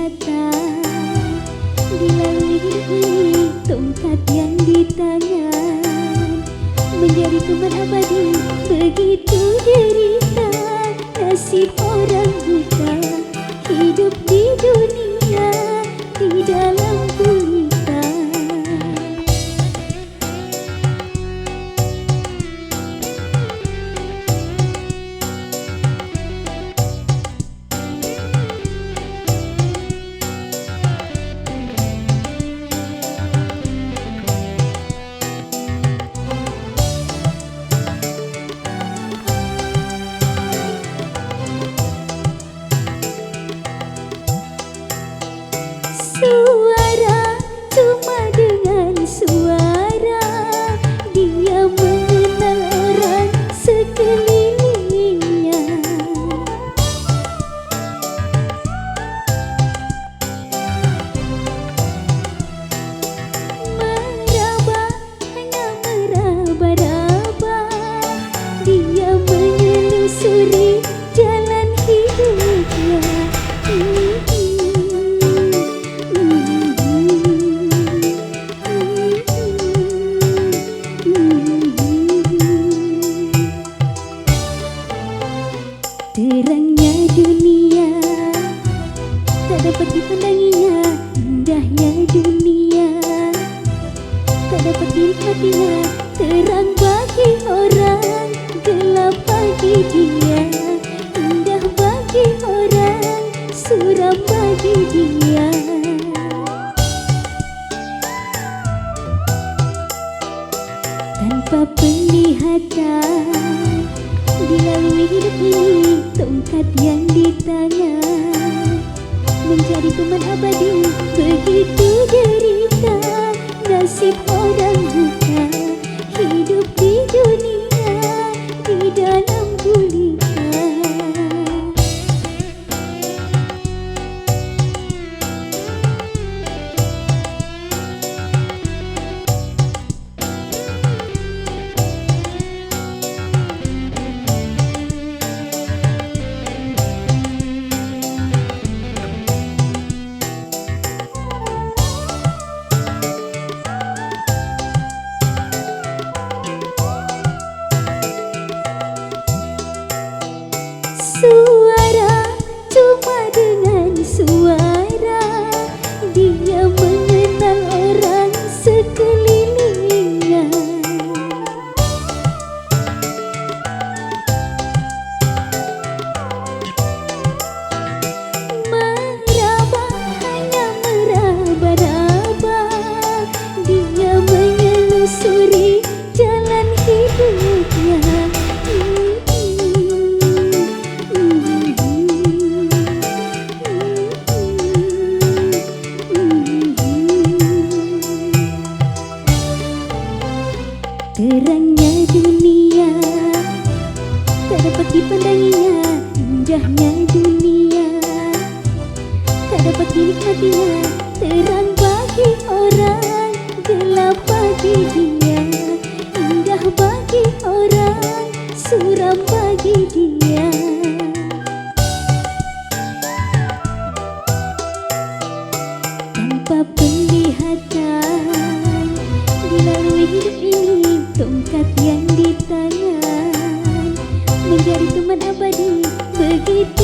penglihatan, dilalui hidup ini tongkat yang di tangan, menjadi teman abadi begitu derita. Nasib orang buta hidup di dunia di dalam gulita. Suara, cuma dengan suara dia mengenal orang sekelilingnya. Meraba, hanya meraba-raba, dia menelusuri jalan hidupnya. Terangnya dunia tak dapat dipandanginya, indahnya dunia tak dapat dinikmatinya. Terang bagi orang, gelap bagi dia, indah bagi orang, suram bagi dia. Tanpa penglihatan, dilalui hidup ini tongkat yang di tangan, menjadi teman abadi begitu derita. Nasib orang buta hidup di dunia di dalam gulita. Suara, cuma dengan suara dia mengenal orang sekelilingnya. Meraba, hanya meraba-raba, dia menelusuri jalan hidupnya. Terangnya dunia tak dapat dipandanginya, indahnya dunia tak dapat dinikmatinya. Terang bagi orang, gelap bagi dia, indah bagi orang, suram bagi dia. Tanpa penglihatan, dilalui hidup ini tongkat yang di tangan, menjadi teman abadi begitu